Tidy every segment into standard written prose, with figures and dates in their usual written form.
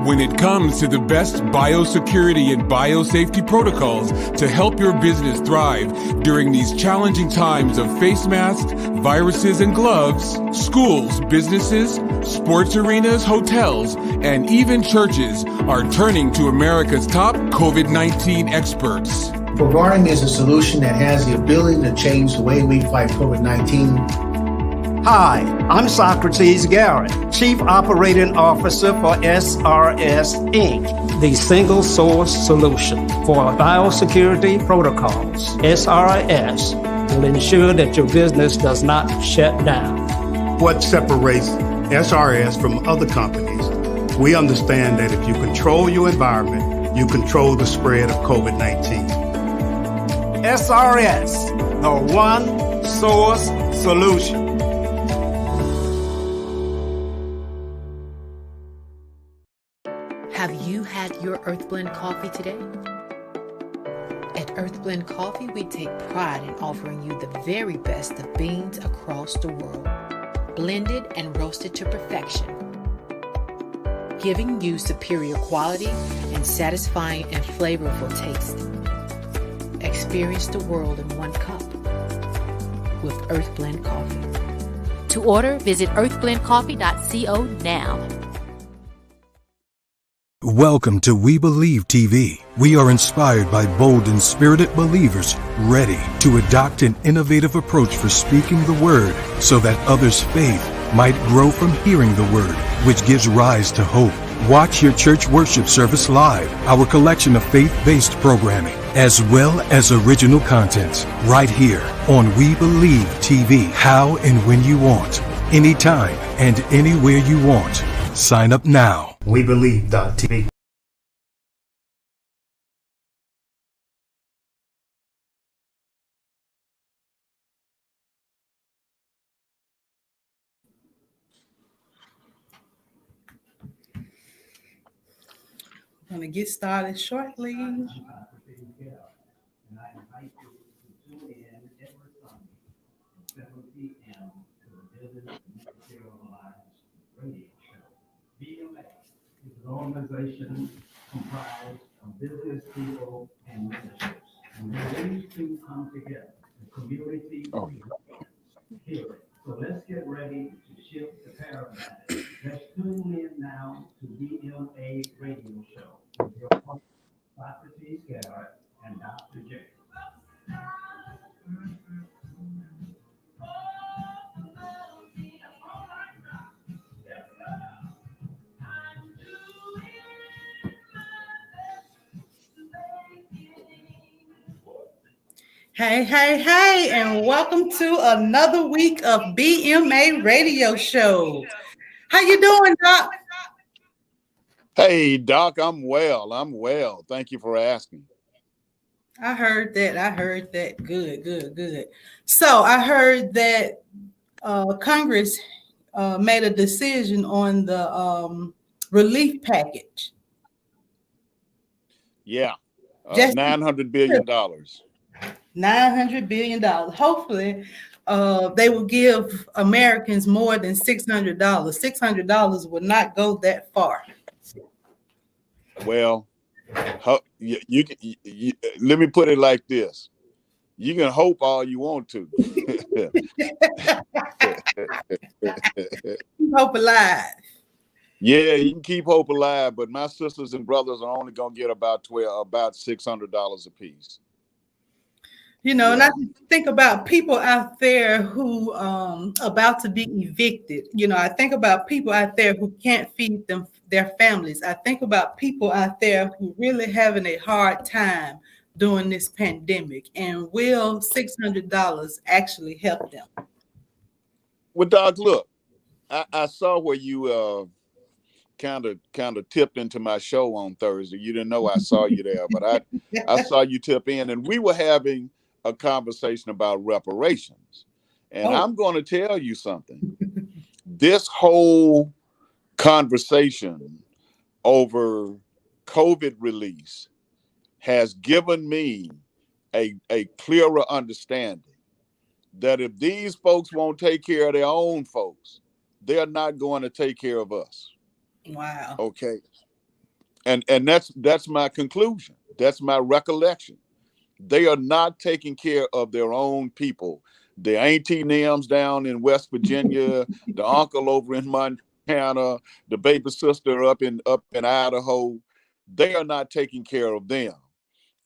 When it comes to the best biosecurity and biosafety protocols to help your business thrive during these challenging times of face masks, viruses, and gloves, schools, businesses, sports arenas, hotels, and even churches are turning to America's top COVID-19 experts. Providing is a solution that has the ability to change the way we fight COVID-19. Hi, I'm Socrates Garrett, Chief Operating Officer for SRS Inc., the single source solution for biosecurity protocols. SRS will ensure that your business does not shut down. What separates SRS from other companies? We understand that if you control your environment, you control the spread of COVID-19. SRS, the one source solution. Have you had your Earth Blend coffee today? At Earth Blend Coffee, we take pride in offering you the very best of beans across the world, blended and roasted to perfection, giving you superior quality and satisfying and flavorful taste. Experience the world in one cup with Earth Blend Coffee. To order, visit earthblendcoffee.co now. Welcome to We Believe TV. We are inspired by bold and spirited believers ready to adopt an innovative approach for speaking the word so that others' faith might grow from hearing the word, which gives rise to hope. Watch your church worship service live, our collection of faith-based programming, as well as original content, right here on We Believe TV. How and when you want, anytime and anywhere you want. Sign up now. WeBelieve.tv. I'm going to get started shortly. BMA is an organization comprised of business people and ministers. And when these two come together, the community hear it. So let's get ready to shift the paradigm. Let's tune in now to BMA Radio Show with your host, Socrates Garrett and Dr. J. Hey, hey, hey, and welcome to another week of BMA Radio Show. How you doing, Doc? Hey, Doc, I'm well. Thank you for asking. I heard that. Good. So I heard that Congress made a decision on the relief package. Yeah, $900 billion. $900 billion. Hopefully, they will give Americans more than $600. $600 will not go that far. Well, you let me put it like this. You can hope all you want to. Hope alive. Yeah, you can keep hope alive, but my sisters and brothers are only going to get about $600 a piece. You know, and I think about people out there who about to be evicted. You know, I think about people out there who can't feed their families. I think about people out there who really having a hard time during this pandemic. And will $600 actually help them? Well, Doc, look, I saw where you kind of tipped into my show on Thursday. You didn't know I saw you there, but I saw you tip in, and we were having a conversation about reparations. And I'm going to tell you something. This whole conversation over COVID release has given me a clearer understanding that if these folks won't take care of their own folks, they're not going to take care of us. Wow. Okay. And that's my conclusion. That's my recollection. They are not taking care of their own people. The auntie Nims down in West Virginia, the uncle over in Montana, the baby sister up in Idaho. They are not taking care of them.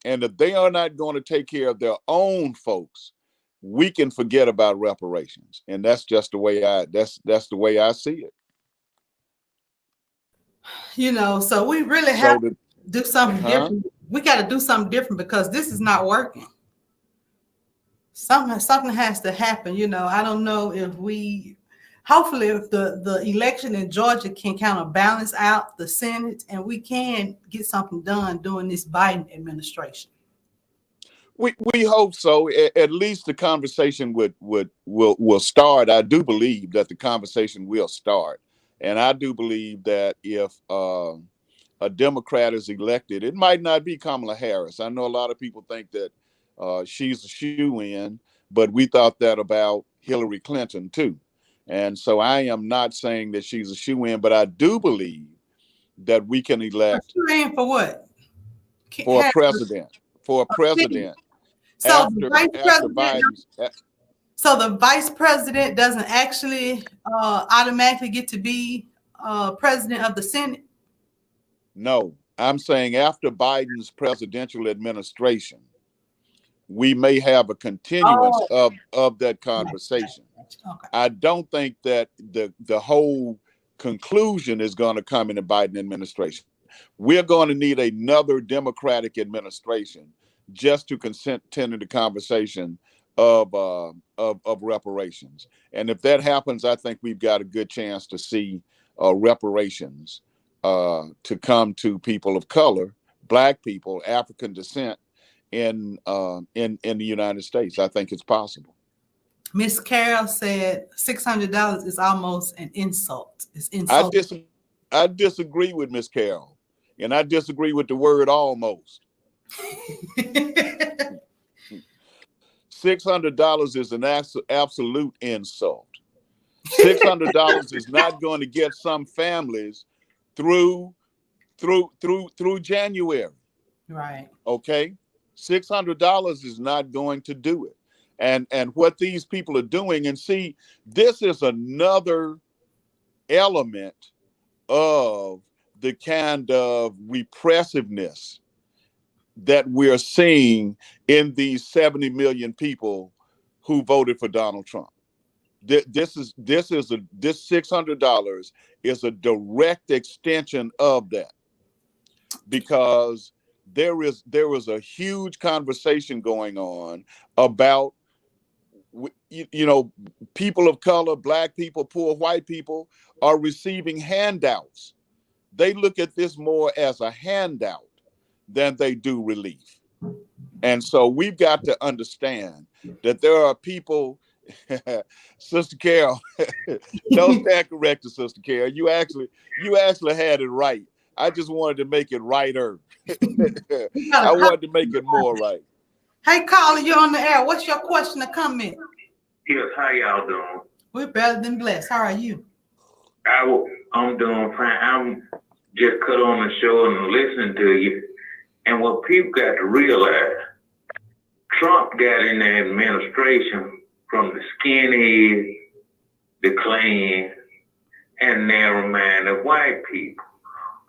And if they are not going to take care of their own folks, we can forget about reparations. And that's just the way that's the way I see it. So we really have to do something different. We got to do something different because this is not working. Something has to happen. I don't know if hopefully if the election in Georgia can kind of balance out the Senate and we can get something done during this Biden administration. We hope so. At least the conversation will start. I do believe that the conversation will start. And I do believe that if a Democrat is elected, it might not be Kamala Harris. I know a lot of people think that she's a shoo-in, but we thought that about Hillary Clinton too. And so I am not saying that she's a shoo-in, but I do believe that we can elect. Shoo-in for what? For a president. For a president. So the vice president doesn't actually automatically get to be president of the Senate? No, I'm saying after Biden's presidential administration, we may have a continuance of that conversation. Okay. I don't think that the whole conclusion is going to come in the Biden administration. We're going to need another Democratic administration just to continue the conversation of reparations. And if that happens, I think we've got a good chance to see reparations to come to people of color, Black people, African descent in the United States. I think it's possible. Miss Carol said $600 is almost an insult. It's insulting. I disagree with Miss Carol, and I disagree with the word almost. $600 is an absolute insult. $600 is not going to get some families through January. Right. Okay. $600 is not going to do it. And what these people are doing, and see, this is another element of the kind of repressiveness that we're seeing in these 70 million people who voted for Donald Trump. This $600 is a direct extension of that, because there is a huge conversation going on about, people of color, Black people, poor white people are receiving handouts. They look at this more as a handout than they do relief. And so we've got to understand that there are people, Sister Carol, don't stand corrected, Sister Carol. You actually had it right. I just wanted to make it righter. I wanted to make it more right. Hey, caller, you're on the air. What's your question or comment? Yes, how y'all doing? We're better than blessed. How are you? I'm doing fine. I'm just cut on the show and listening to you. And what people got to realize, Trump got in the administration from the skinheads, the Klan, and narrow-minded white people.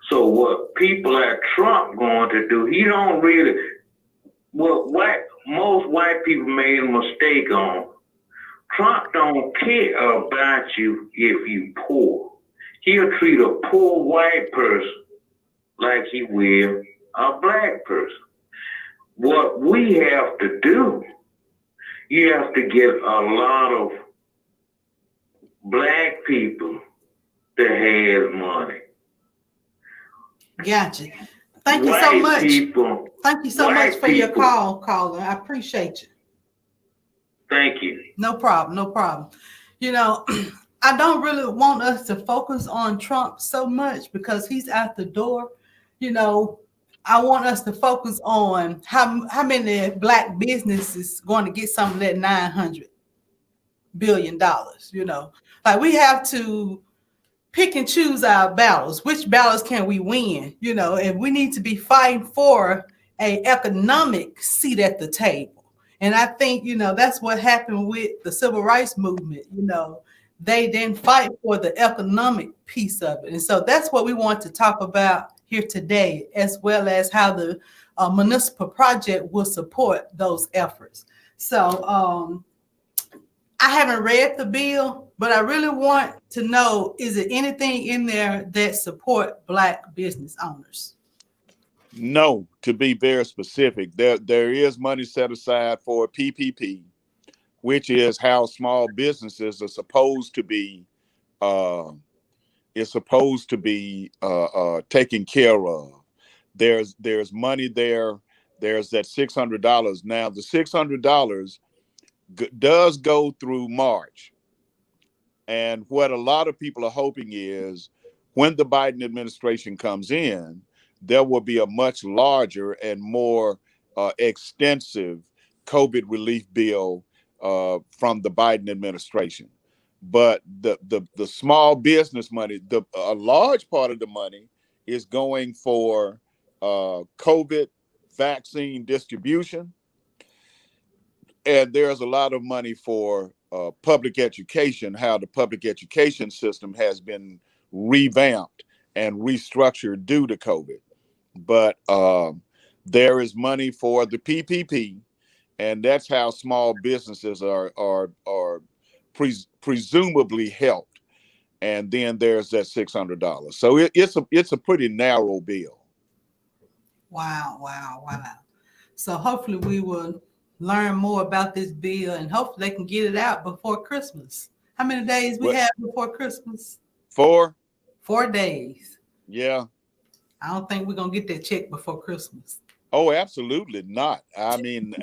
So what people like Trump going to do, he don't really, most white people made a mistake on. Trump don't care about you if you poor. He'll treat a poor white person like he will a Black person. What we have to do, you have to get a lot of Black people that have money. Gotcha. Thank you so much. Thank you so much for your call, caller. I appreciate you. Thank you. No problem. No problem. I don't really want us to focus on Trump so much because he's out the door. I want us to focus on how many Black businesses going to get some of that $900 billion. Like we have to pick and choose our battles. Which battles can we win? You know, and we need to be fighting for an economic seat at the table. And I think, you know, that's what happened with the civil rights movement. You know, they didn't fight for the economic piece of it. And so that's what we want to talk about here today, as well as how the municipal project will support those efforts. So I haven't read the bill, but I really want to know, is there anything in there that support Black business owners? No, to be very specific, there is money set aside for PPP, which is how small businesses are supposed to be taken care of. There's money there. There's that $600. Now the $600 does go through March, and what a lot of people are hoping is when the Biden administration comes in, there will be a much larger and more extensive COVID relief bill from the Biden administration. But the small business money, a large part of the money is going for COVID vaccine distribution. And there's a lot of money for public education, how the public education system has been revamped and restructured due to COVID. But there is money for the PPP, and that's how small businesses are presumably helped. And then there's that $600. So it's a pretty narrow bill. Wow. So hopefully we will learn more about this bill, and hopefully they can get it out before Christmas. How many days we have before Christmas? 4 days. Yeah. I don't think we're going to get that check before Christmas. Oh, absolutely not. I mean,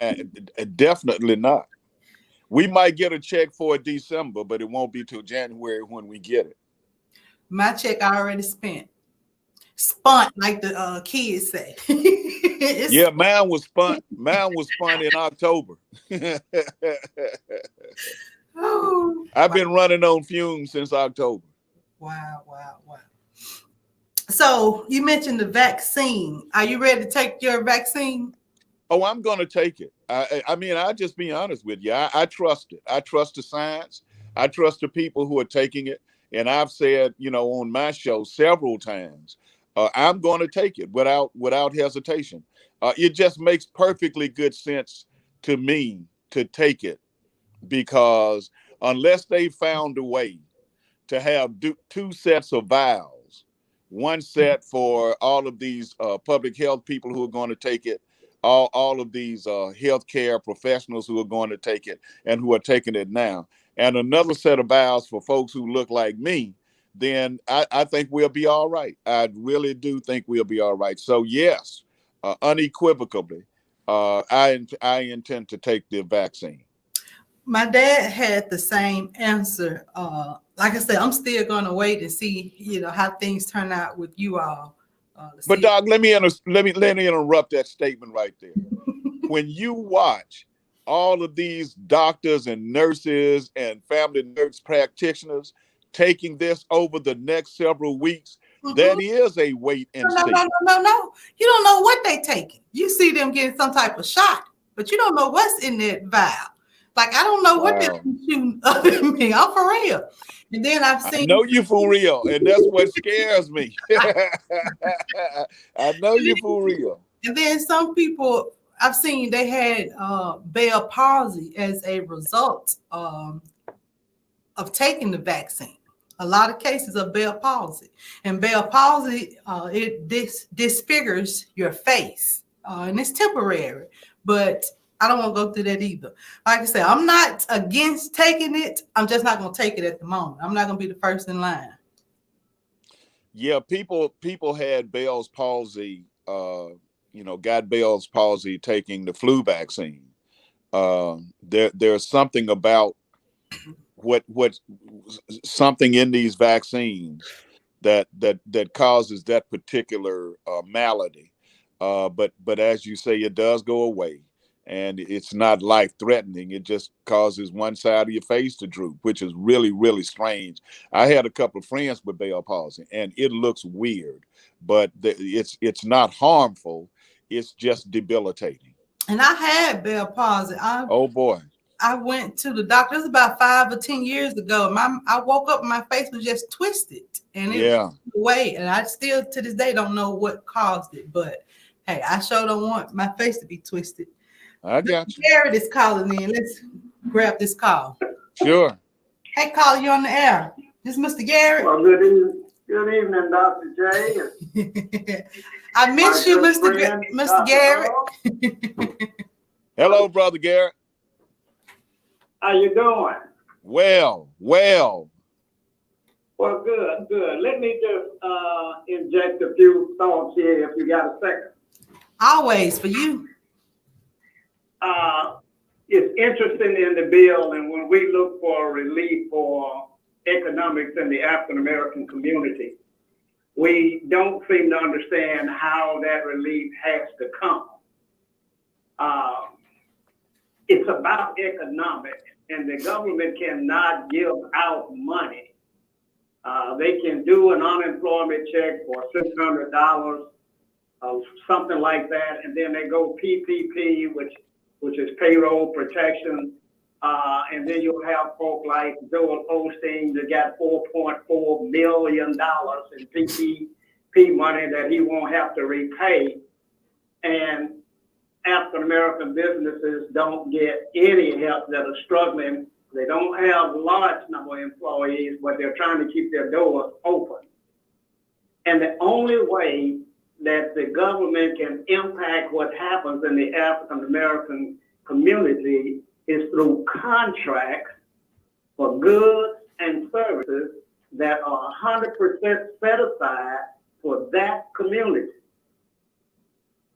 definitely not. We might get a check for December, but it won't be till January when we get it. My check I already spent. Spent, like the kids say. Yeah, mine was spun in October. Oh, I've been running on fumes since October. Wow. So you mentioned the vaccine. Are you ready to take your vaccine? Oh, I'm going to take it. I mean, I'll just be honest with you. I trust it. I trust the science. I trust the people who are taking it. And I've said, you know, on my show several times, I'm going to take it without hesitation. It just makes perfectly good sense to me to take it, because unless they found a way to have two sets of vials, one set for all of these public health people who are going to take it, all of these healthcare professionals who are going to take it and who are taking it now, and another set of vials for folks who look like me, then I think we'll be all right. I really do think we'll be all right. So yes, unequivocally, I intend to take the vaccine. My dad had the same answer. Like I said, I'm still going to wait and see, you know, how things turn out with you all. But Doc, let me interrupt that statement right there. When you watch all of these doctors and nurses and family nurse practitioners taking this over the next several weeks, that is a wait and see. No. You don't know what they taking. You see them getting some type of shot, but you don't know what's in that vial. Like, I don't know what they're shooting up at me. I'm for real. And then I've seen. I know you for real, and that's what scares me. I know you for real. And then some people I've seen, they had Bell palsy as a result of taking the vaccine. A lot of cases of Bell palsy. And Bell palsy, it disfigures your face. And it's temporary. But I don't want to go through that either. Like I said, I'm not against taking it. I'm just not going to take it at the moment. I'm not going to be the first in line. Yeah, people had Bell's palsy, got Bell's palsy taking the flu vaccine. There's something about what something in these vaccines that causes that particular malady. But as you say, it does go away. and it's not life-threatening. It just causes one side of your face to droop, which is really, really strange. I had a couple of friends with Bell palsy, and it looks weird, but it's not harmful. It's just debilitating. And I had Bell palsy. Oh boy. I went to the doctor. It was about 5 or 10 years ago. I woke up and my face was just twisted, and it was away. And I still to this day don't know what caused it. But hey, I sure don't want my face to be twisted. I got you. Garrett is calling in. Let's grab this call. Sure. Hey, caller, you're on the air. This is Mr. Garrett. Well, good evening, Dr. J. I miss you, Mr. Garrett. Hello, Brother Garrett. How you doing? Well. Well, good. Let me just inject a few thoughts here if you got a second. Always for you. It's interesting in the bill, and when we look for relief for economics in the African American community, we don't seem to understand how that relief has to come. It's about economics, and the government cannot give out money. They can do an unemployment check for $600, something like that, and then they go PPP, which is payroll protection, and then you'll have folk like Joel Osteen that got $4.4 million in PPP money that he won't have to repay, and African American businesses don't get any help that are struggling. They don't have a large number of employees, but they're trying to keep their doors open. And the only way that the government can impact what happens in the African American community is through contracts for goods and services that are 100% set aside for that community.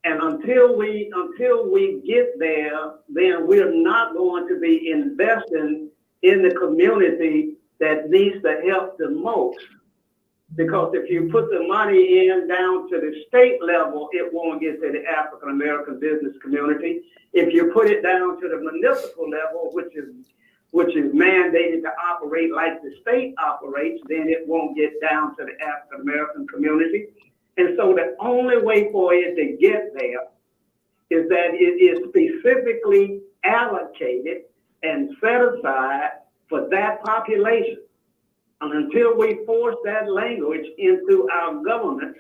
And until we get there, then we're not going to be investing in the community that needs the help the most. Because if you put the money in down to the state level, it won't get to the African American business community. If you put it down to the municipal level, which is mandated to operate like the state operates, then it won't get down to the African American community. And so the only way for it to get there is that it is specifically allocated and set aside for that population. And until we force that language into our government,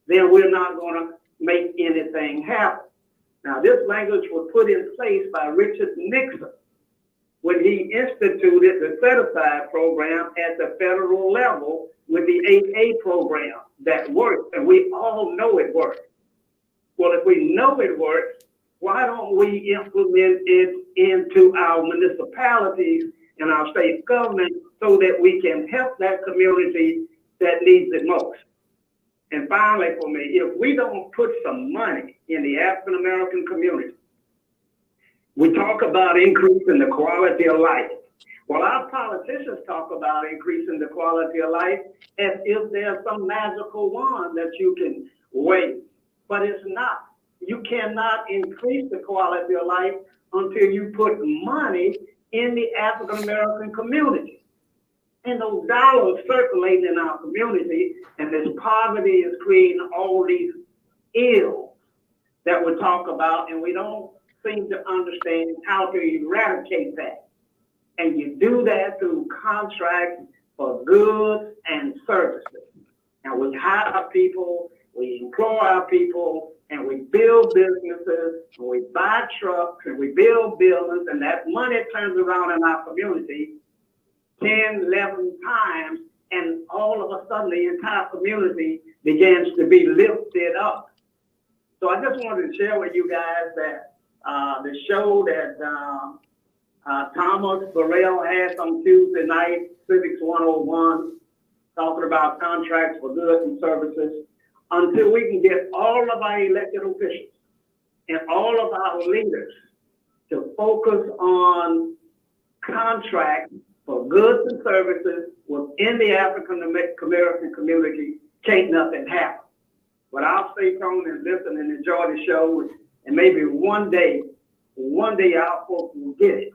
then we're not going to make anything happen. Now, this language was put in place by Richard Nixon when he instituted the set-aside program at the federal level with the 8A program that worked, and we all know it worked. Well, if we know it works, why don't we implement it into our municipalities and our state government so that we can help that community that needs it most? And finally, for me, if we don't put some money in the African American community, we talk about increasing the quality of life. Well, our politicians talk about increasing the quality of life as if there's some magical wand that you can wave, but it's not. You cannot increase the quality of life until you put money in the African American community. And those dollars circulate in our community, and this poverty is creating all these ills that we talk about, and we don't seem to understand how to eradicate that. And you do that through contracts for goods and services. And we hire people, we employ our people, and we build businesses, and we buy trucks, and we build buildings, and that money turns around in our community 10, 11 times, and all of a sudden the entire community begins to be lifted up. So I just wanted to share with you guys that the show that Thomas Burrell has on Tuesday night, Civics 101, talking about contracts for goods and services, until we can get all of our elected officials and all of our leaders to focus on contracts for goods and services within the African American community, can't nothing happen. But I'll stay tuned and listen and enjoy the show, and maybe one day one day our folks will get it.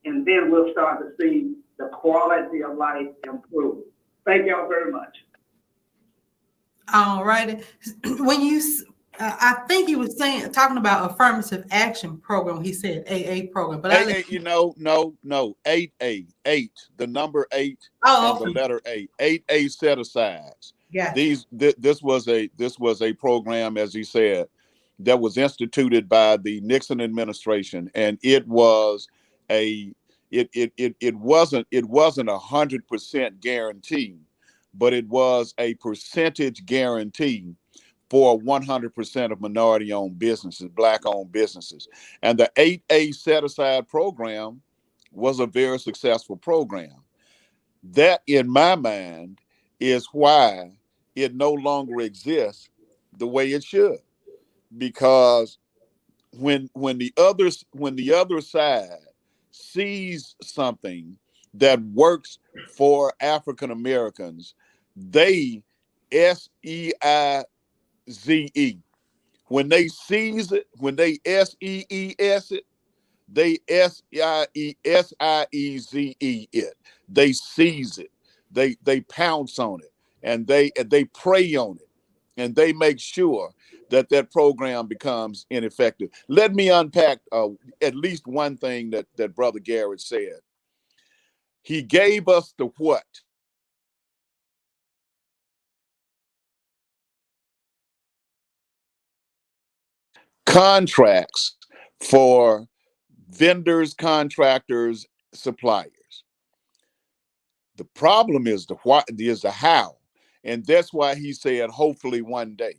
And then we'll start to see the quality of life improve. Thank y'all very much. All right. When you, I think he was talking about affirmative action program. He said AA program, but no, 8A, the number 8 and the letter A, 8A set asides. Yeah. This was a program, as he said, that was instituted by the Nixon administration, and it was it wasn't 100% guarantee, but it was a percentage guarantee for 100% of minority-owned businesses, Black-owned businesses. And the 8A set-aside program was a very successful program. That, in my mind, is why it no longer exists the way it should. Because when the other side sees something that works for African Americans, they SEIZE. When they seize it, when they SEES it, they SIEZE it. They seize it. They pounce on it, and they prey on it, and they make sure that program becomes ineffective. Let me unpack at least one thing that Brother Garrett said. He gave us the what? Contracts for vendors, contractors, suppliers. The problem is the what, is the how. And that's why he said, hopefully one day.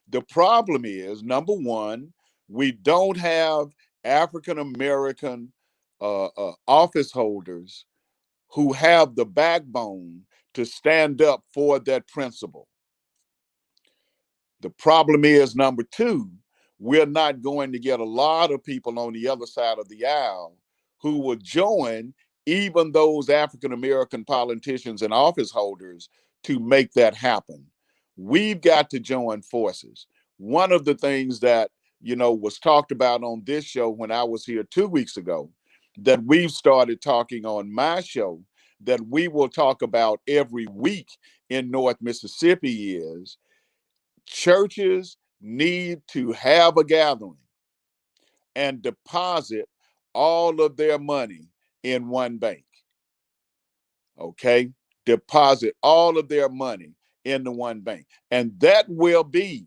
The problem is, number one, we don't have African American office holders who have the backbone to stand up for that principle. The problem is, number two, we're not going to get a lot of people on the other side of the aisle who will join even those African American politicians and office holders to make that happen. We've got to join forces. One of the things that, was talked about on this show when I was here 2 weeks ago, that we've started talking on my show, that we will talk about every week in North Mississippi, is churches need to have a gathering and deposit all of their money in one bank. Okay? Deposit all of their money in the one bank. And that will be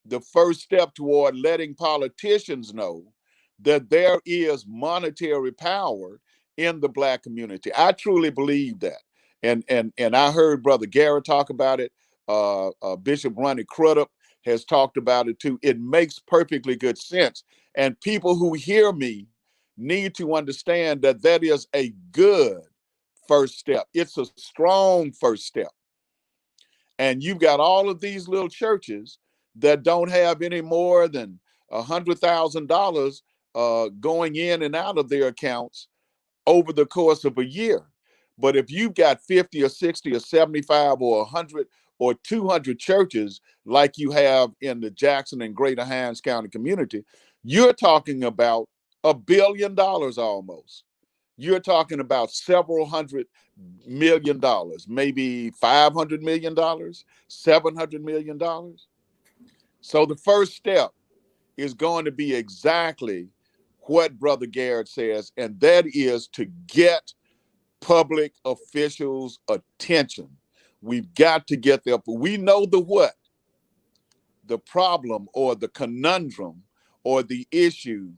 the first step toward letting politicians know that there is monetary power in the Black community. I truly believe that. And I heard Brother Garrett talk about it. Bishop Ronnie Crudup has talked about it too. It makes perfectly good sense. And people who hear me need to understand that that is a good first step. It's a strong first step. And you've got all of these little churches that don't have any more than $100,000 going in and out of their accounts over the course of a year. But if you've got 50 or 60 or 75 or 100 or 200 churches like you have in the Jackson and Greater Hinds County community, you're talking about $1 billion almost. You're talking about several $100 million, maybe $500 million, $700 million. So the first step is going to be exactly what Brother Garrett says, and that is to get public officials' attention. We've got to get there. We know the what, the problem or the conundrum or the issue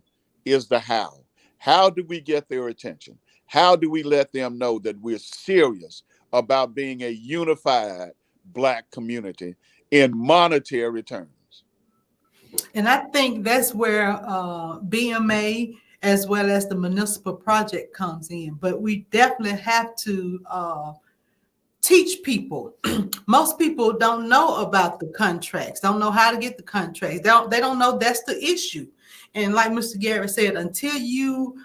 is the how. How do we get their attention? How do we let them know that we're serious about being a unified Black community in monetary terms? And I think that's where BMA as well as the Municipal Project comes in. But we definitely have to teach people. Most people don't know about the contracts, don't know how to get the contracts. They don't know that's the issue. And like Mr. Garrett said, until you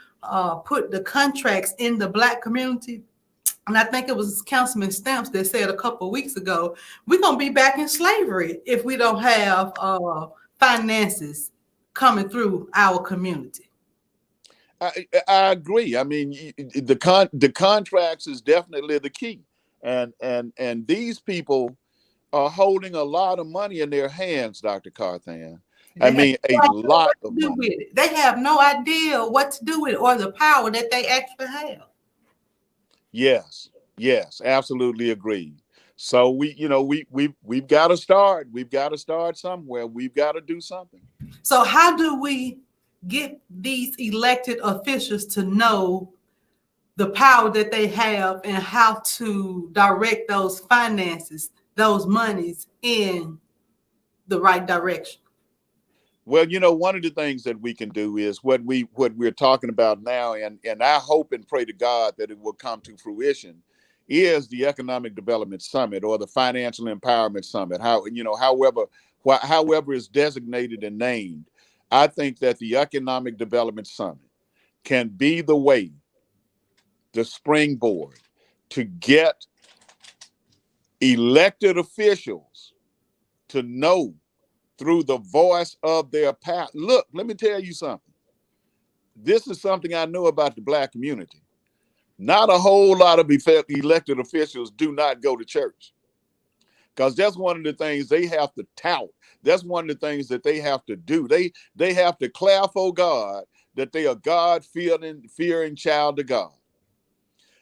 put the contracts in the Black community, and I think it was Councilman Stamps that said a couple of weeks ago, we're going to be back in slavery if we don't have finances coming through our community. I agree. I mean, the contracts is definitely the key, and these people are holding a lot of money in their hands, Dr. Carthan. I mean, a lot of money. They have no idea what to do with it or the power that they actually have. Yes, absolutely agree. So we've got to start. We've got to start somewhere. We've got to do something. So how do we get these elected officials to know the power that they have and how to direct those finances, those monies in the right direction? Well, one of the things that we can do is what we're talking about now, and I hope and pray to God that it will come to fruition, is the Economic Development Summit or the Financial Empowerment Summit. However is designated and named, I think that the Economic Development Summit can be the way, the springboard to get elected officials to know through the voice of their past. Look, let me tell you something. This is something I know about the Black community. Not a whole lot of elected officials do not go to church, because that's one of the things they have to tout. That's one of the things that they have to do. They have to declare for God that they are God-fearing child of God.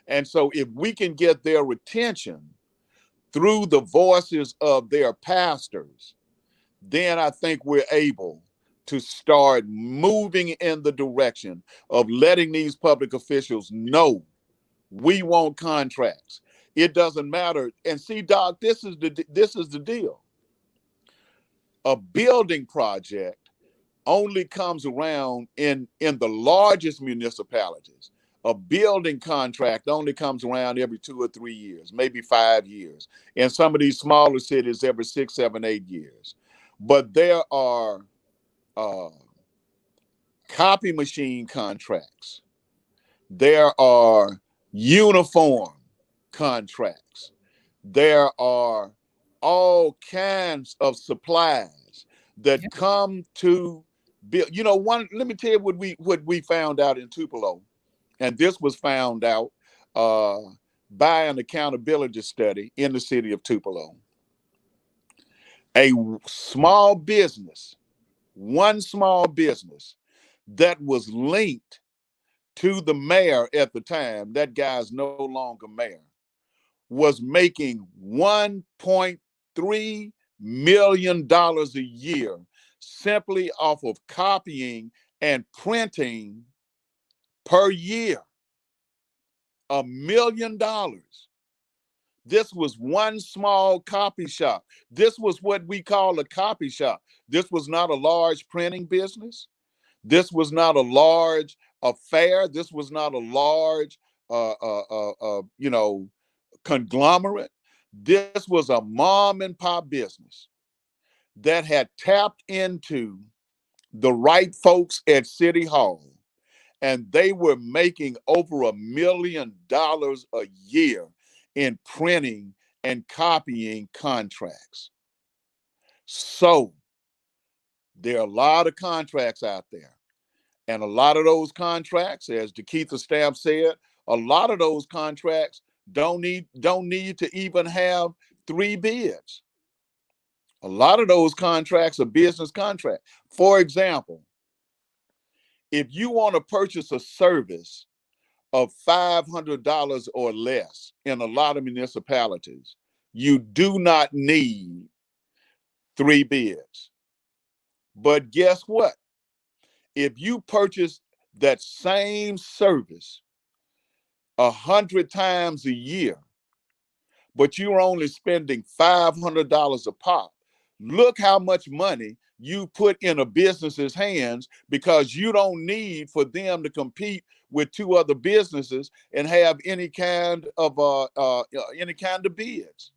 And so if we can get their attention through the voices of their pastors, then I think we're able to start moving in the direction of letting these public officials know we want contracts. It doesn't matter. And see, Doc, this is the deal. A building project only comes around in the largest municipalities. A building contract only comes around every 2 or 3 years, maybe 5 years. In some of these smaller cities, every 6, 7, 8 years. But there are copy machine contracts. There are uniform contracts. There are all kinds of supplies that come to build. Let me tell you what we found out in Tupelo, and this was found out by an accountability study in the city of Tupelo. A small business, one small business that was linked to the mayor at the time, that guy's no longer mayor, was making $1.3 million a year simply off of copying and printing per year. $1 million. This was one small copy shop. This was what we call a copy shop. This was not a large printing business. This was not a large affair. This was not a large, conglomerate. This was a mom and pop business that had tapped into the right folks at City Hall, and they were making over $1 million a year in printing and copying contracts. So there are a lot of contracts out there. And a lot of those contracts, as DeKeitha Stamp said, a lot of those contracts don't need to even have 3 bids. A lot of those contracts are business contracts. For example, if you want to purchase a service of $500 or less in a lot of municipalities, you do not need 3 bids. But guess what? If you purchase that same service 100 times a year, but you're only spending $500 a pop, look how much money you put in a business's hands, because you don't need for them to compete with 2 other businesses and have any kind of bids.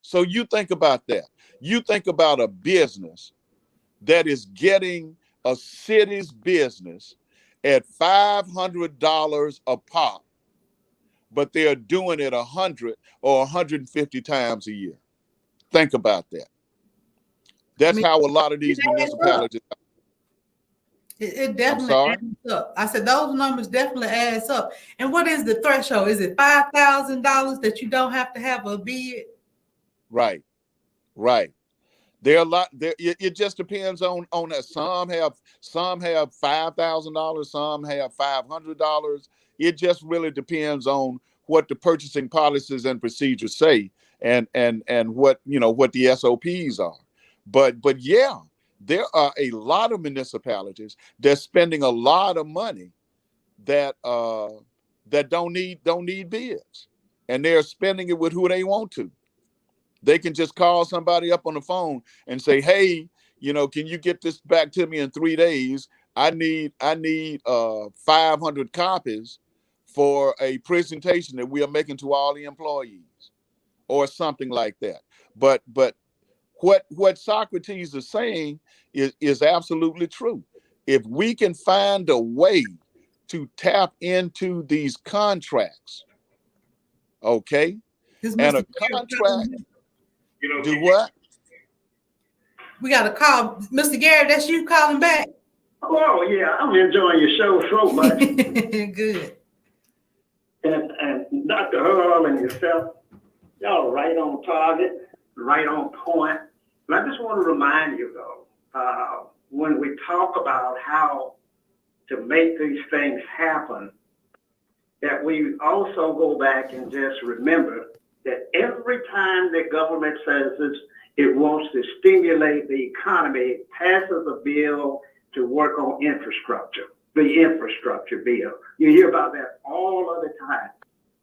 So you think about that. You think about a business that is getting a city's business at $500 a pop, but they're doing it 100 or 150 times a year. Think about that. That's how a lot of these municipalities. It definitely adds up. I said those numbers definitely adds up. And what is the threshold? Is it $5,000 that you don't have to have a bid? Right. There are a lot. There, it just depends on that. Some have $5,000. Some have $500. It just really depends on what the purchasing policies and procedures say, and what what the SOPs are. But yeah, there are a lot of municipalities that's spending a lot of money that don't need bids, and they're spending it with who they want to. They can just call somebody up on the phone and say, hey, can you get this back to me in 3 days? I need 500 copies for a presentation that we are making to all the employees, or something like that. But what Socrates is saying is absolutely true. If we can find a way to tap into these contracts, okay, and a contract. Do what? We got to call Mr. Garrett. That's you calling back. Oh yeah, I'm enjoying your show so much. Good. And Dr. Earl and yourself, y'all right on target, right on point. And I just want to remind you though, when we talk about how to make these things happen, that we also go back and just remember that every time the government says it wants to stimulate the economy, it passes a bill to work on infrastructure, the infrastructure bill. You hear about that all of the time.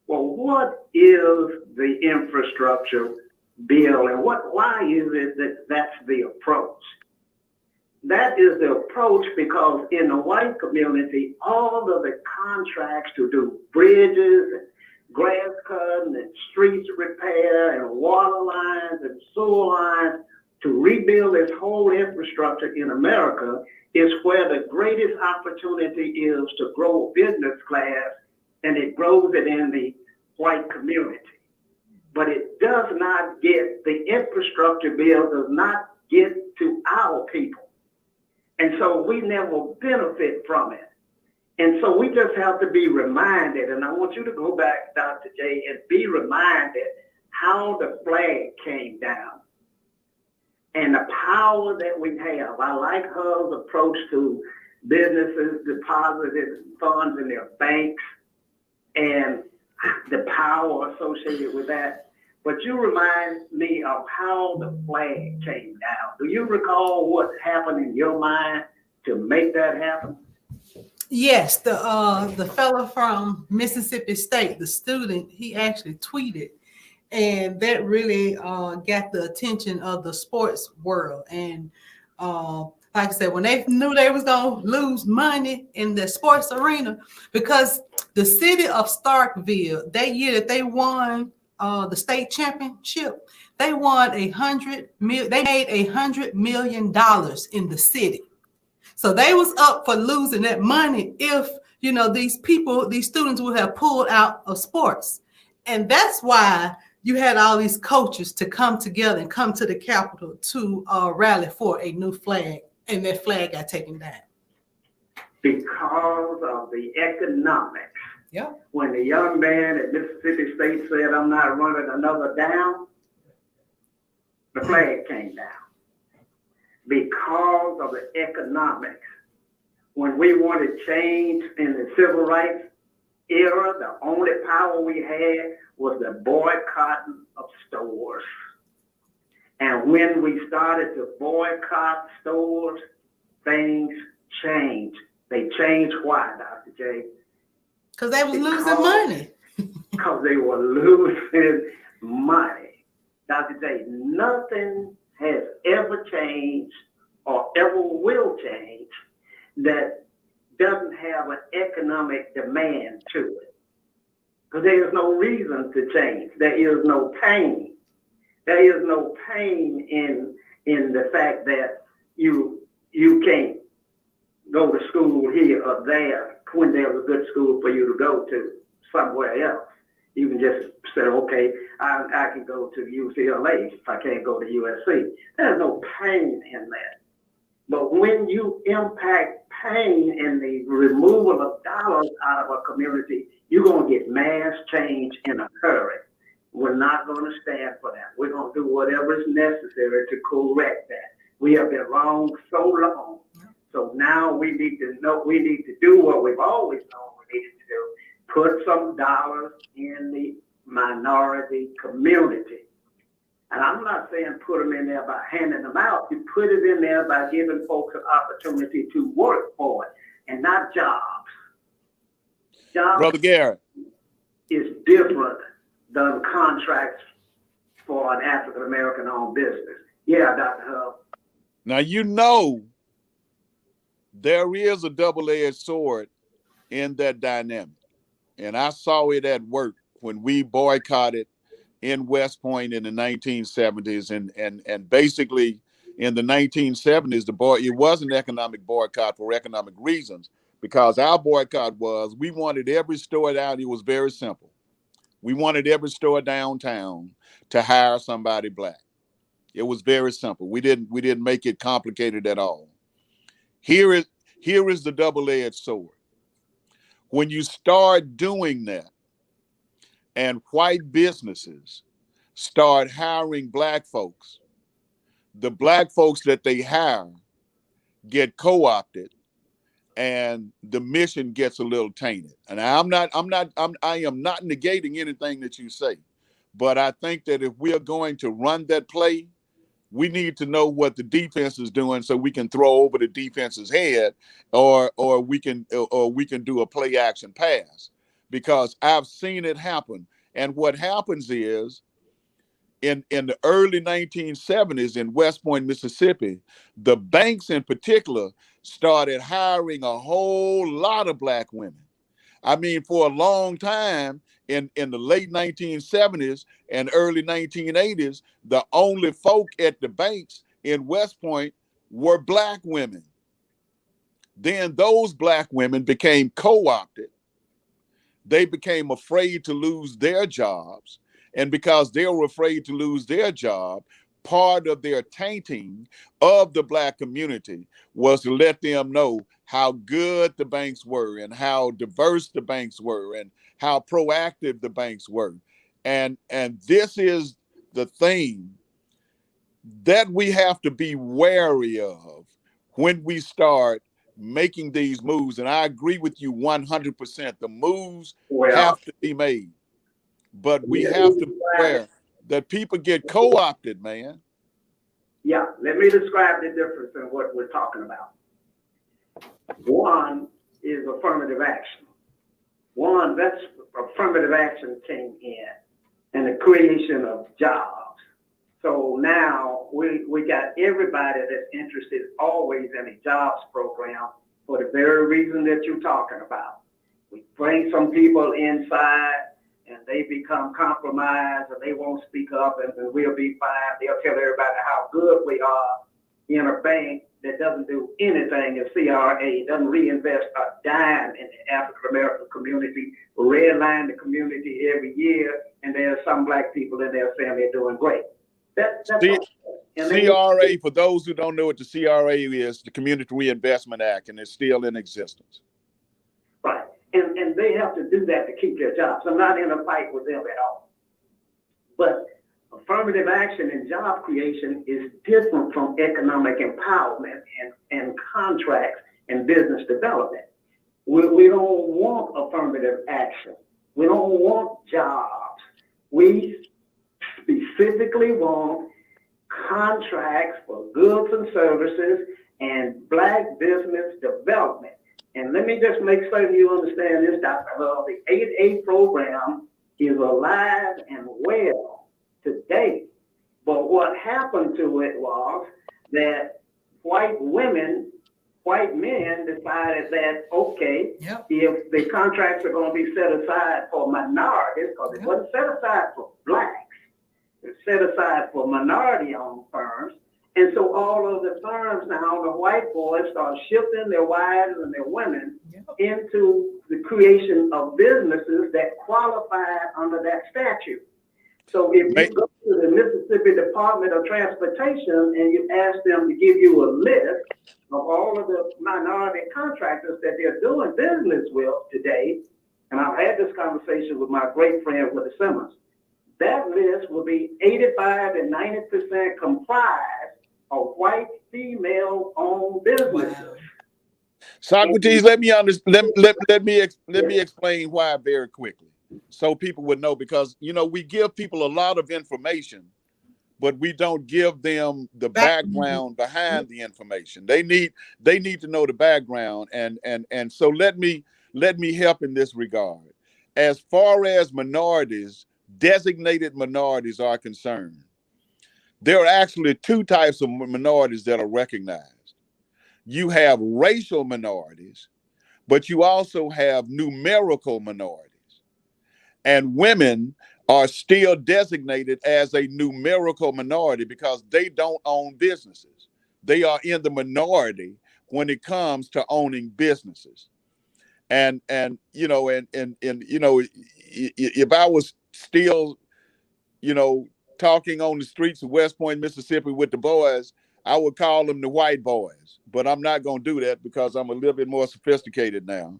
Well, what is the infrastructure bill, and why is it that that's the approach? That is the approach because in the white community, all of the contracts to do bridges and grass cutting and streets repair and water lines and sewer lines to rebuild this whole infrastructure in America is where the greatest opportunity is to grow a business class, and it grows it in the white community. But it does not get, the infrastructure bill does not get to our people. And so we never benefit from it. And so we just have to be reminded, and I want you to go back, Dr. J, and be reminded how the flag came down and the power that we have. I like her approach to businesses depositing funds in their banks and the power associated with that. But you remind me of how the flag came down. Do you recall what happened in your mind to make that happen? Yes, the fellow from Mississippi State, the student, he actually tweeted, and that really got the attention of the sports world. And like I said, when they knew they was gonna lose money in the sports arena, because the city of Starkville, that year that they won the state championship, they won they made $100 million in the city. So they was up for losing that money if, these students would have pulled out of sports. And that's why you had all these coaches to come together and come to the Capitol to rally for a new flag. And that flag got taken down. Because of the economics. Yeah. When the young man at Mississippi State said, I'm not running another down, the flag came down. Because of the economics. When we wanted change in the civil rights era, the only power we had was the boycotting of stores. And when we started to boycott stores, things changed. They changed why, Dr. J? Because they was losing money. Because they were losing money. Dr. J, nothing has ever changed or ever will change that doesn't have an economic demand to it. Because there is no reason to change. There is no pain. There is no pain in the fact that you can't go to school here or there when there's a good school for you to go to somewhere else. You can just say, okay, I can go to UCLA if I can't go to USC. There's no pain in that. But when you impact pain and the removal of dollars out of a community, you're going to get mass change in a hurry. We're not going to stand for that. We're going to do whatever is necessary to correct that. We have been wrong so long. So now we need to do what we've always known we needed to do. Put some dollars in the minority community. And I'm not saying put them in there by handing them out. You put it in there by giving folks an opportunity to work for it and not jobs. Jobs, Brother Garrett, is different than contracts for an African-American owned business. Yeah, Dr. Hub. now you know there is a double-edged sword in that dynamic. And I saw it at work when we boycotted in West Point in the 1970s. And basically in the 1970s, it was an economic boycott for economic reasons, because our boycott was we wanted every store out. It was very simple. We wanted every store downtown to hire somebody black. It was very simple. We didn't make it complicated at all. Here is the double-edged sword. When you start doing that and white businesses start hiring black folks, the black folks that they hire get co-opted and the mission gets a little tainted. And I am not negating anything that you say, but I think that if we are going to run that play, we need to know what the defense is doing so we can throw over the defense's head, or we can do a play action pass, because I've seen it happen. And what happens is in the early 1970s in West Point, Mississippi, the banks in particular started hiring a whole lot of black women. I mean, for a long time in the late 1970s and early 1980s, the only folk at the banks in West Point were black women. Then those black women became co-opted. They became afraid to lose their jobs. And because they were afraid to lose their job, part of their tainting of the black community was to let them know how good the banks were and how diverse the banks were and how proactive the banks were. And this is the thing that we have to be wary of when we start making these moves. And I agree with you 100%. The moves have to be made, but we have to be aware that people get co-opted, man. Yeah, let me describe the difference in what we're talking about. One is affirmative action. That's affirmative action came in and the creation of jobs. So now we got everybody that's interested always in a jobs program for the very reason that you're talking about. We bring some people inside and they become compromised and they won't speak up and we'll be fine. They'll tell everybody how good we are in a bank that doesn't do anything in CRA, doesn't reinvest a dime in the African-American community, redline the community every year, and there's some black people in their family doing great. That's CRA, for those who don't know what the CRA is, the Community Reinvestment Act, and it's still in existence. Right, and they have to do that to keep their jobs. I'm not in a fight with them at all. But affirmative action and job creation is different from economic empowerment and contracts and business development. We don't want affirmative action. We don't want jobs. We specifically want contracts for goods and services and black business development. And let me just make certain you understand this, Dr. Hull. The 8A program is alive and well today. But what happened to it was that white men decided that, okay, if the contracts are going to be set aside for minorities, because it wasn't set aside for blacks, it's set aside for minority-owned firms. And so all of the firms now, the white boys start shifting their wives and their women into the creation of businesses that qualify under that statute. So if you go to the Mississippi Department of Transportation and you ask them to give you a list of all of the minority contractors that they're doing business with today, and I've had this conversation with my great friend Willie Simmons, that list will be 85 and 90% comprised of white female-owned businesses. Wow. Socrates, let me explain why very quickly, so people would know, because we give people a lot of information, but we don't give them the background behind the information. They need to know the background, and so let me help in this regard. As far as minorities, designated minorities are concerned, there are actually two types of minorities that are recognized. You have racial minorities, but you also have numerical minorities. And women are still designated as a numerical minority because they don't own businesses. They are in the minority when it comes to owning businesses. And if I was still, talking on the streets of West Point, Mississippi with the boys, I would call them the white boys, but I'm not going to do that because I'm a little bit more sophisticated now.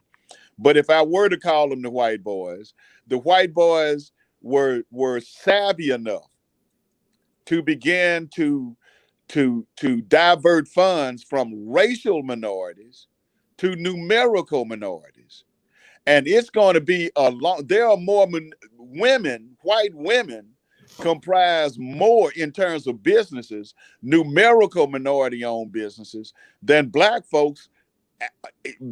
But if I were to call them the white boys were savvy enough to begin to divert funds from racial minorities to numerical minorities. And it's going to be there are more white women comprise more in terms of businesses, numerical minority-owned businesses, than black folks,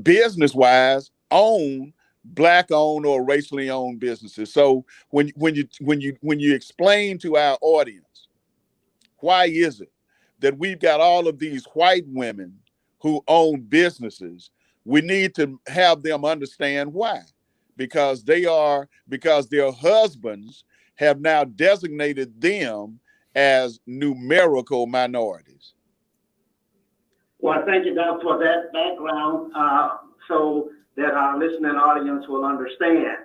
business-wise, own black-owned or racially-owned businesses. So when you explain to our audience, why is it that we've got all of these white women who own businesses, we need to have them understand why. Because their husbands have now designated them as numerical minorities. Well, thank you, Doug, for that background, so that our listening audience will understand.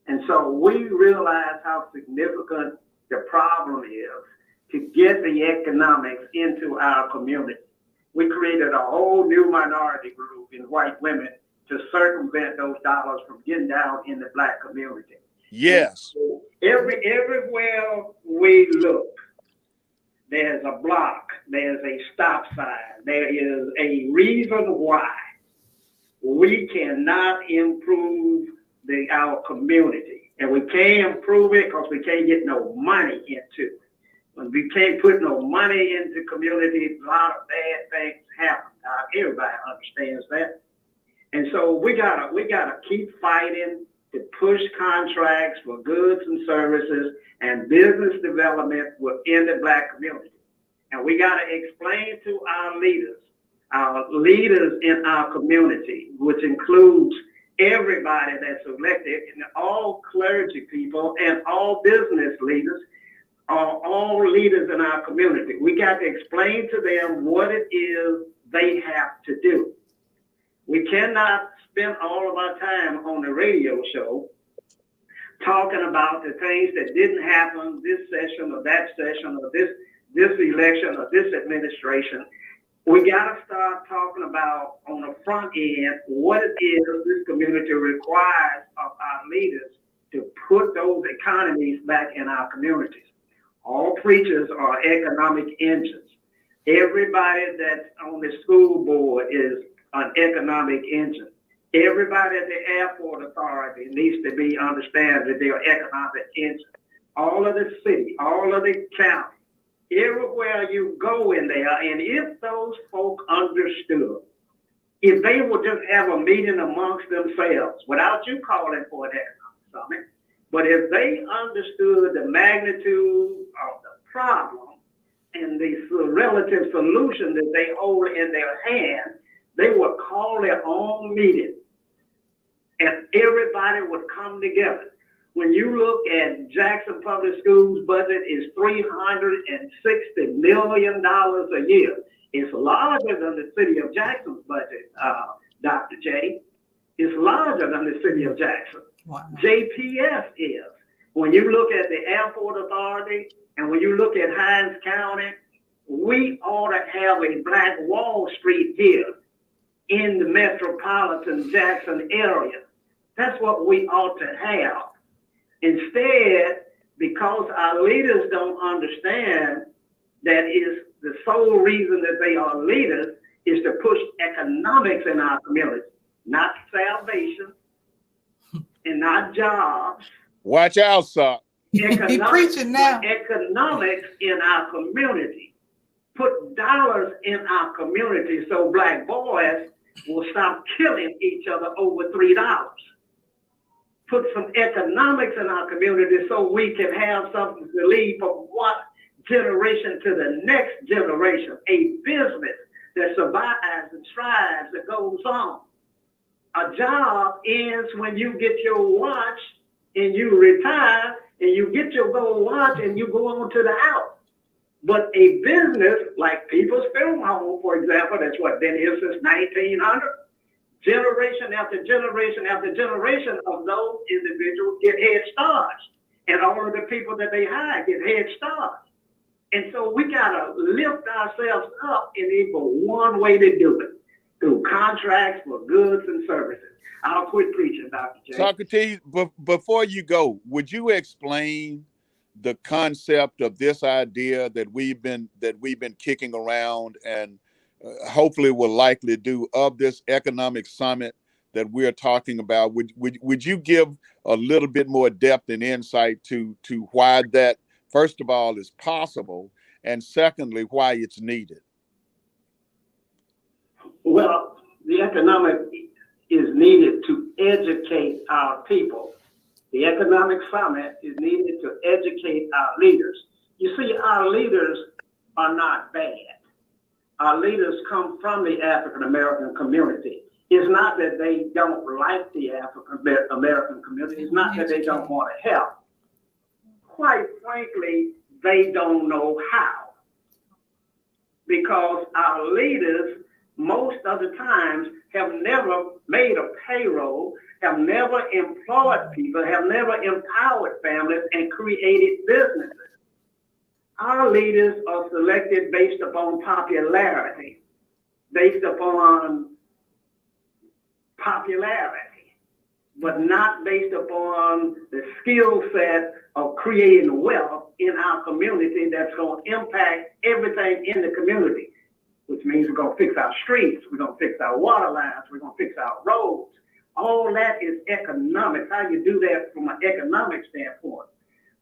And so we realize how significant the problem is to get the economics into our community. We created a whole new minority group in white women to circumvent those dollars from getting down in the black community. Yes. Everywhere we look, there's a block, there's a stop sign, there is a reason why we cannot improve our community. And we can't improve it because we can't get no money into it. When we can't put no money into community, a lot of bad things happen. Everybody understands that. And so we gotta keep fighting to push contracts for goods and services and business development within the black community. And we gotta explain to our leaders in our community, which includes everybody that's elected, and all clergy people and all business leaders, are all leaders in our community. We got to explain to them what it is they have to do. We cannot spend all of our time on the radio show talking about the things that didn't happen this session or that session or this election or this administration. We got to start talking about on the front end what it is this community requires of our leaders to put those economies back in our communities. All preachers are economic engines. Everybody that's on the school board is an economic engine. Everybody at the airport authority needs to be understand that they're economic engines. All of the city, all of the county, everywhere you go in there, and if those folk understood, if they would just have a meeting amongst themselves without you calling for an economic summit, but if they understood the magnitude of the problem and the relative solution that they hold in their hand, they would call their own meeting and everybody would come together. When you look at Jackson Public Schools budget is $360 million a year. It's larger than the city of Jackson's budget, Dr. J. It's larger than the city of Jackson. Wow. JPS is. When you look at the airport authority and when you look at Hines County, we ought to have a Black Wall Street here in the metropolitan Jackson area. That's what we ought to have. Instead, because our leaders don't understand that is the sole reason that they are leaders is to push economics in our community, not salvation and not jobs. Watch out, sir. He preaching now. Economics in our community. Put dollars in our community so Black boys will stop killing each other over $3. Put some economics in our community so we can have something to leave from one generation to the next generation. A business that survives and strives, that goes on. A job ends when you get your watch and you retire and you get your gold watch and you go on to the house. But a business like People's Film Home, for example, that's what been here since 1900. Generation after generation after generation of those individuals get head starts. And all of the people that they hire get head starts. And so we gotta lift ourselves up in even one way to do it, through contracts for goods and services. I'll quit preaching, Dr. J. Socrates, before you go, would you explain the concept of this idea that we've been kicking around and hopefully will likely do of this economic summit that we're talking about? Would you give a little bit more depth and insight to why that, first of all, is possible, and secondly, why it's needed? Well, the economic is needed to educate our people. The economic summit is needed to educate our leaders. You see, our leaders are not bad. Our leaders come from the African American community. It's not that they don't like the African American community. It's not that they don't want to help. Quite frankly, they don't know how. Because our leaders, most of the times, have never made a payroll, have never employed people, have never empowered families and created businesses. Our leaders are selected based upon popularity, based upon popularity, but not based upon the skill set of creating wealth in our community that's going to impact everything in the community, which means we're going to fix our streets, we're going to fix our water lines, we're going to fix our roads. All that is economics, how you do that from an economic standpoint.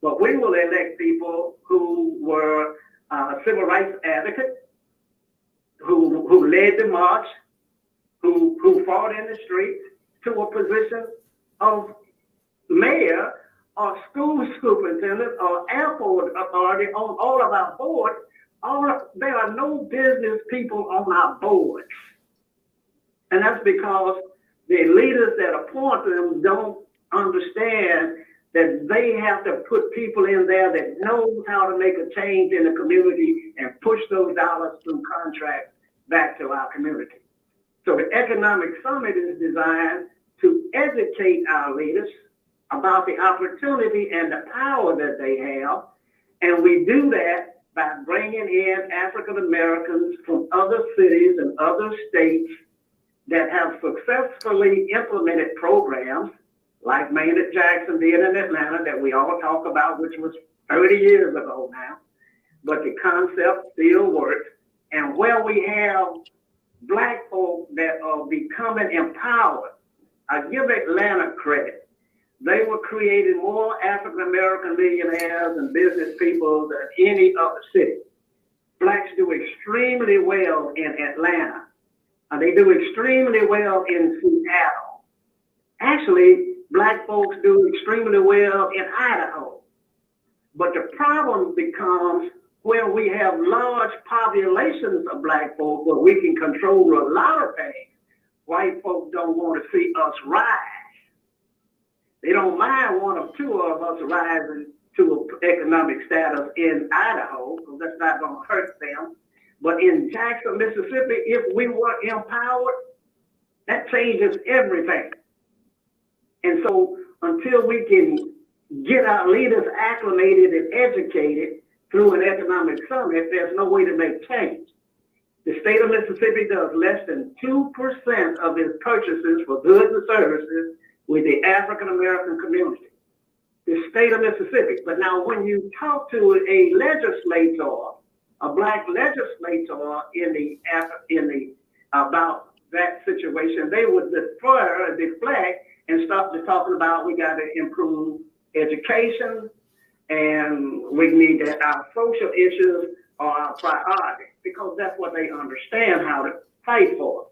But we will elect people who were civil rights advocates, who led the march, who fought in the streets to a position of mayor or school superintendent or airport authority on all of our boards. There are no business people on our boards. And that's because the leaders that appoint them don't understand that they have to put people in there that knows how to make a change in the community and push those dollars through contracts back to our community. So the Economic Summit is designed to educate our leaders about the opportunity and the power that they have. And we do that by bringing in African Americans from other cities and other states that have successfully implemented programs like Maynard Jackson did in Atlanta that we all talk about, which was 30 years ago now, but the concept still works. And where we have Black folk that are becoming empowered, I give Atlanta credit. They were creating more African-American millionaires and business people than any other city. Blacks do extremely well in Atlanta. They do extremely well in Seattle. Actually, Black folks do extremely well in Idaho. But the problem becomes where we have large populations of Black folk where we can control a lot of things. White folks don't want to see us rise. They don't mind one or two of us rising to an economic status in Idaho, because that's not going to hurt them. But in Jackson, Mississippi, if we were empowered, that changes everything. And so until we can get our leaders acclimated and educated through an economic summit, there's no way to make change. The state of Mississippi does less than 2% of its purchases for goods and services with the African American community. The state of Mississippi. But now when you talk to a legislator, a black legislator about that situation, they would deflect and stop talking about we got to improve education and we need that our social issues are our priority, because that's what they understand how to fight for.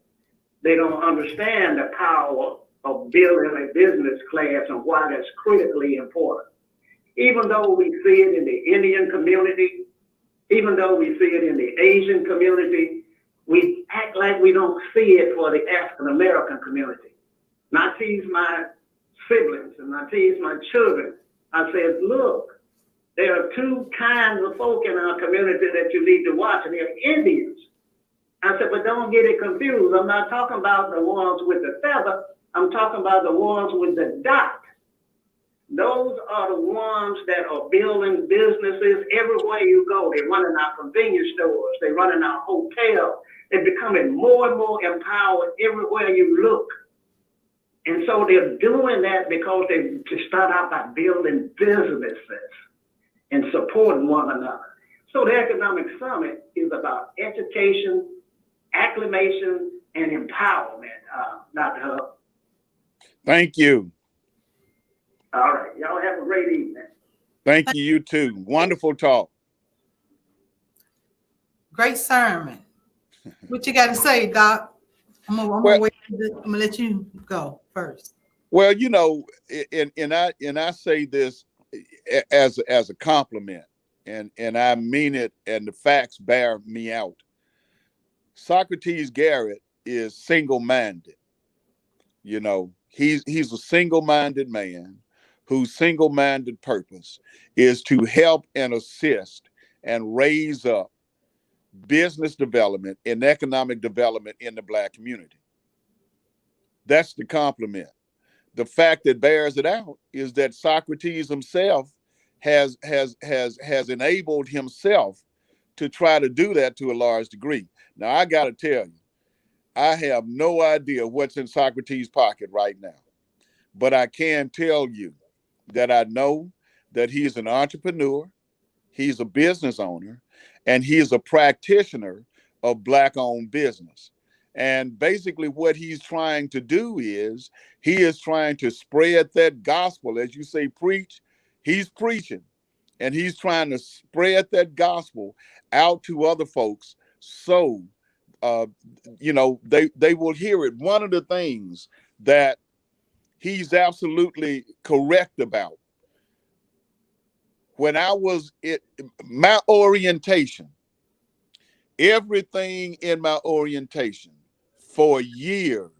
They don't understand the power of building a business class and why that's critically important. Even though we see it in the Indian community, even though we see it in the Asian community, we act like we don't see it for the African American community. And I tease my siblings and I tease my children. I said, look, there are two kinds of folk in our community that you need to watch, and they're Indians. I said, but don't get it confused. I'm not talking about the ones with the feather. I'm talking about the ones with the dot. Those are the ones that are building businesses everywhere you go. They're running our convenience stores. They're running our hotels. They're becoming more and more empowered everywhere you look. And so they're doing that because they start out by building businesses and supporting one another. So the Economic Summit is about education, acclimation, and empowerment, Dr. Hub. Thank you. All right. Y'all have a great evening. Thank you, you too. Wonderful talk. Great sermon. What you got to say, Doc? I'm gonna let you go first. Well, you know, and I say this as a compliment, and I mean it, and the facts bear me out. Socrates Garrett is single-minded. You know, he's a single-minded man whose single-minded purpose is to help and assist and raise up business development and economic development in the Black community. That's the compliment. The fact that bears it out is that Socrates himself has enabled himself to try to do that to a large degree. Now, I got to tell you, I have no idea what's in Socrates' pocket right now, but I can tell you that I know that he's an entrepreneur, he's a business owner, and he is a practitioner of Black-owned business. And basically what he's trying to do is he is trying to spread that gospel. As you say, preach, he's preaching. And he's trying to spread that gospel out to other folks so, you know, they will hear it. One of the things that he's absolutely correct about, when I was at my orientation, everything in my orientation for years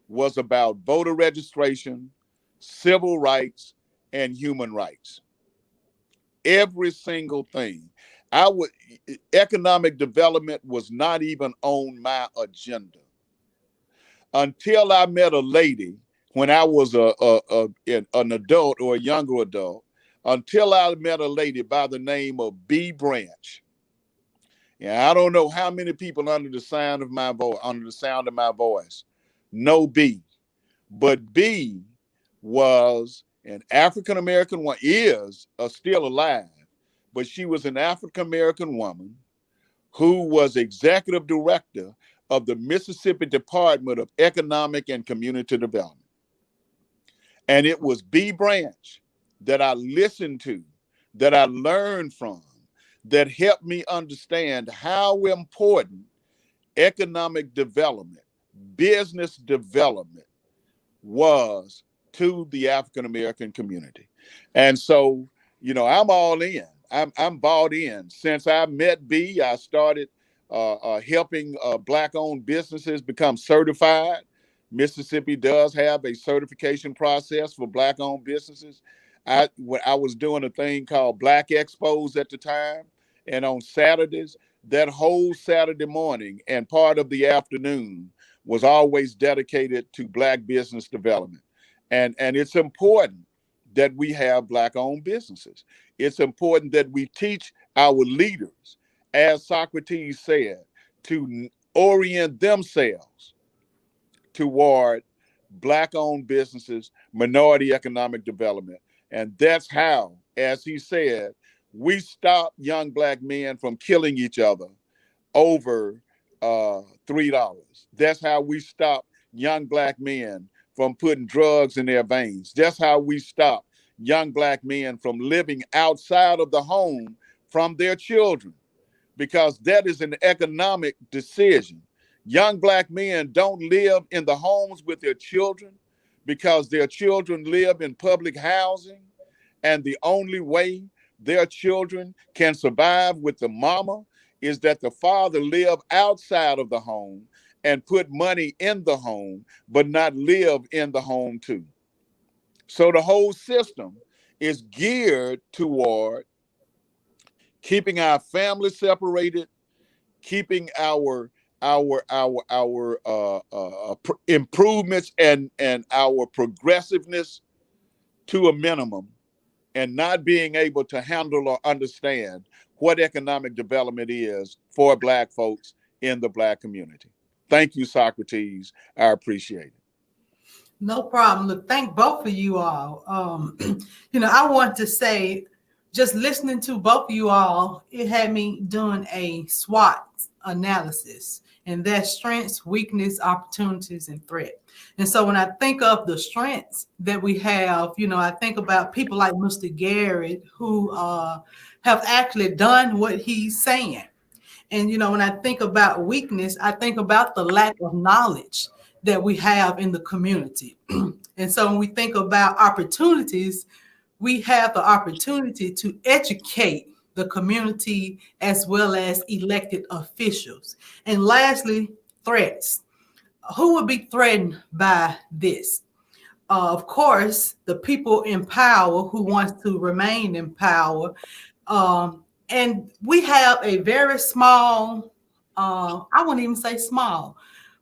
was about voter registration, civil rights, and human rights. Every single thing. Economic development was not even on my agenda until I met a lady when I was an adult or a younger adult, until I met a lady by the name of B. Branch. Yeah, I don't know how many people under the sound of my voice know B, but B was an African American woman, is still alive, but she was an African American woman who was executive director of the Mississippi Department of Economic and Community Development. And it was B. Branch that I listened to, that I learned from, that helped me understand how important economic development, business development was to the African American community. And so, you know, I'm all in. I'm bought in. Since I met B, I started helping Black-owned businesses become certified. Mississippi does have a certification process for Black-owned businesses. I was doing a thing called Black Expos at the time. And on Saturdays, that whole Saturday morning and part of the afternoon was always dedicated to Black business development. And it's important that we have Black-owned businesses. It's important that we teach our leaders, as Socrates said, to orient themselves toward Black-owned businesses, minority economic development. And that's how, as he said, we stop young Black men from killing each other over $3. That's how we stop young Black men from putting drugs in their veins. That's how we stop young Black men from living outside of the home from their children, because that is an economic decision. Young Black men don't live in the homes with their children because their children live in public housing, and the only way their children can survive with the mama is that the father live outside of the home and put money in the home, but not live in the home too. So the whole system is geared toward keeping our families separated, keeping our improvements and our progressiveness to a minimum, and not being able to handle or understand what economic development is for Black folks in the Black community. Thank you, Socrates. I appreciate it. No problem. Look, thank both of you all. I want to say, just listening to both of you all, it had me doing a SWOT analysis, and that's strengths, weakness, opportunities, and threat. And so when I think of the strengths that we have, I think about people like Mr. Garrett, who have actually done what he's saying. And, when I think about weakness, I think about the lack of knowledge that we have in the community. And so when we think about opportunities, we have the opportunity to educate the community as well as elected officials. And lastly, threats. Who would be threatened by this? Of course, the people in power who wants to remain in power. And we have a very small, I wouldn't even say small,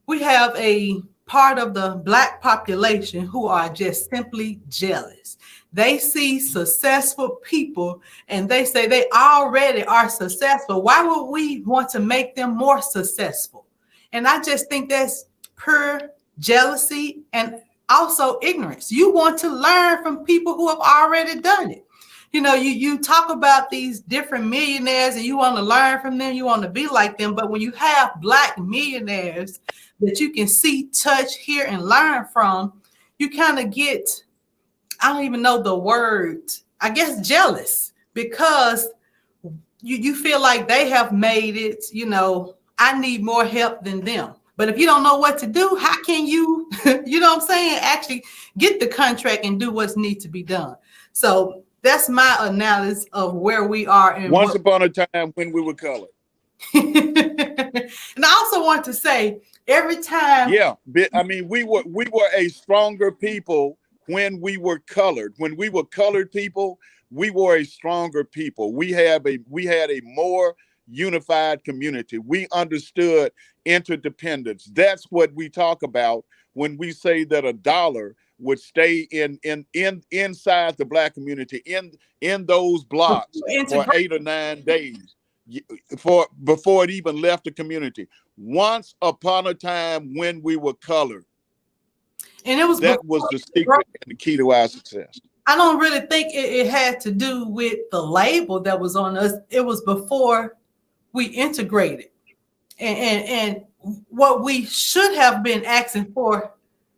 we have a part of the Black population who are just simply jealous. They see successful people and they say they already are successful. Why would we want to make them more successful? And I just think that's pure jealousy and also ignorance. You want to learn from people who have already done it. You talk about these different millionaires and you want to learn from them, you want to be like them. But when you have Black millionaires that you can see, touch, hear, and learn from, you kind of get, I don't even know the word, I guess jealous, because you feel like they have made it, I need more help than them. But if you don't know what to do, how can you, actually get the contract and do what's need to be done? So that's my analysis of where we are. Once upon a time when we were colored. And I also want to say, every time. Yeah, I mean, we were a stronger people when we were colored. When we were colored people, we were a stronger people. We had a more unified community. We understood interdependence. That's what we talk about when we say that a dollar would stay inside the Black community in those blocks for 8 or 9 days before it even left the community. Once upon a time when we were colored, and that was the secret and the key to our success. I don't really think it had to do with the label that was on us. It was before we integrated, and what we should have been asking for.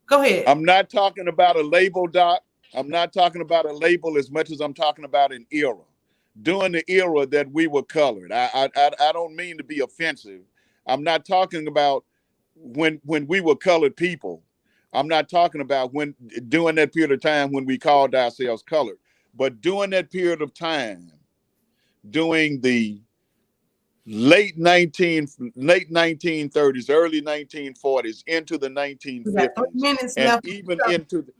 Go ahead. I'm not talking about a label, Doc. I'm not talking about a label as much as I'm talking about an era. During the era that we were colored, I don't mean to be offensive. I'm not talking about when we were colored people. I'm not talking about during that period of time when we called ourselves colored, but during that period of time, during the late 1930s, early 1940s, into the 1950s, and even into the,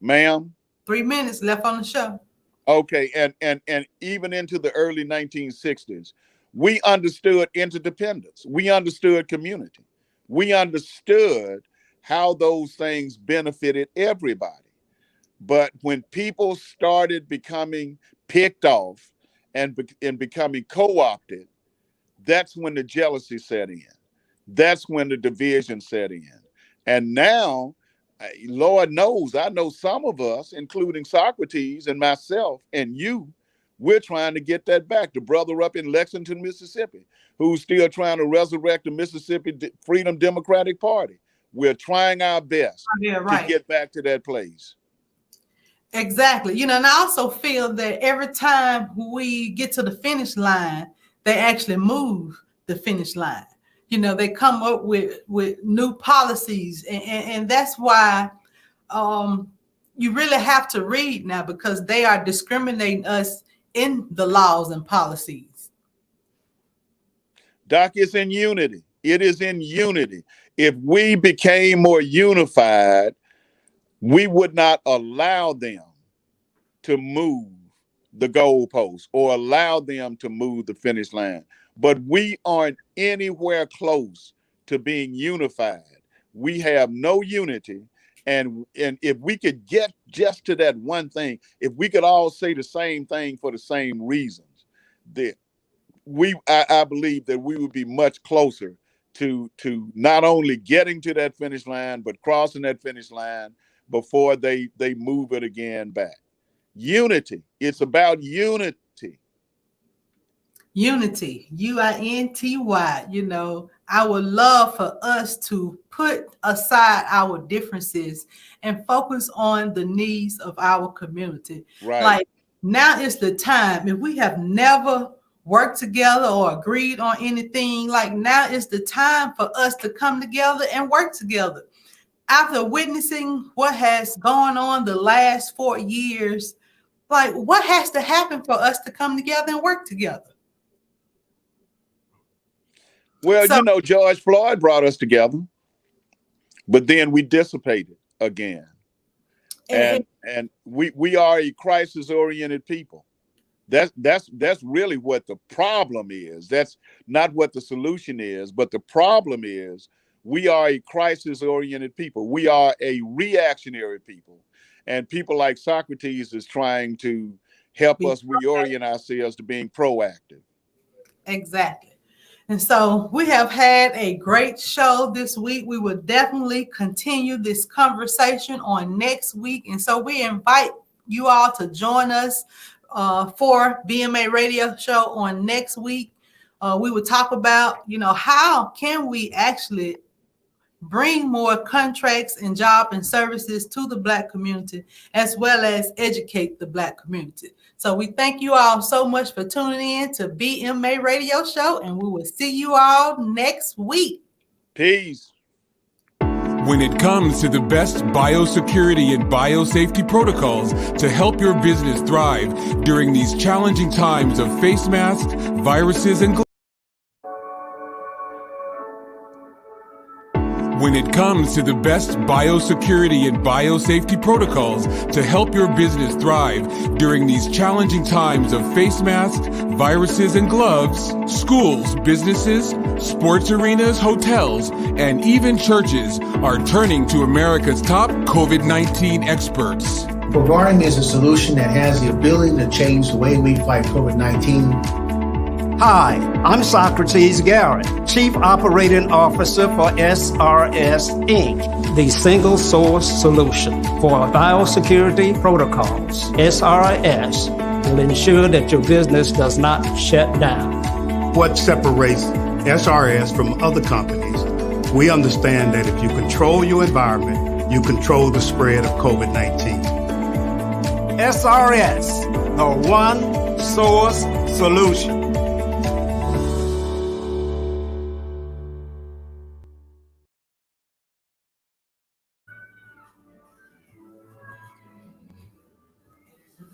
ma'am? 3 minutes left on the show. Okay, and even into the early 1960s, we understood interdependence. We understood community. We understood how those things benefited everybody. But when people started becoming picked off and becoming co-opted, that's when the jealousy set in. That's when the division set in. And now, Lord knows, I know some of us, including Socrates and myself and you, we're trying to get that back. The brother up in Lexington, Mississippi, who's still trying to resurrect the Mississippi Freedom Democratic Party. We're trying our best to get back to that place. Exactly. And I also feel that every time we get to the finish line, they actually move the finish line. They come up with new policies, and that's why you really have to read now, because they are discriminating us in the laws and policies. Doc, it's in unity. It is in unity. If we became more unified, we would not allow them to move the goalposts or allow them to move the finish line. But we aren't anywhere close to being unified. We have no unity. And if we could get just to that one thing, if we could all say the same thing for the same reasons, that I believe that we would be much closer to not only getting to that finish line, but crossing that finish line before they move it again back. Unity. It's about unity. Unity, UINTY. I would love for us to put aside our differences and focus on the needs of our community. Right. Like, now is the time. If we have never worked together or agreed on anything, like, now is the time for us to come together and work together. After witnessing what has gone on the last 4 years, like, what has to happen for us to come together and work together? Well, George Floyd brought us together, but then we dissipated again. And we are a crisis-oriented people. That's really what the problem is. That's not what the solution is, but the problem is we are a crisis-oriented people. We are a reactionary people. And people like Socrates is trying to help us reorient ourselves to being proactive. Exactly. And so we have had a great show this week. We will definitely continue this conversation on next week. And so we invite you all to join us for BMA Radio Show on next week. We will talk about, how can we actually bring more contracts and job and services to the Black community, as well as educate the Black community. So we thank you all so much for tuning in to BMA Radio Show, and we will see you all next week. Peace. When it comes to the best biosecurity and biosafety protocols to help your business thrive during these challenging times of face masks, viruses, and When it comes to the best biosecurity and biosafety protocols to help your business thrive during these challenging times of face masks, viruses, and gloves, schools, businesses, sports arenas, hotels, and even churches are turning to America's top COVID-19 experts. Providing is a solution that has the ability to change the way we fight COVID-19. Hi, I'm Socrates Garrett, Chief Operating Officer for SRS Inc., the single source solution for biosecurity protocols. SRS will ensure that your business does not shut down. What separates SRS from other companies? We understand that if you control your environment, you control the spread of COVID-19. SRS, the one source solution.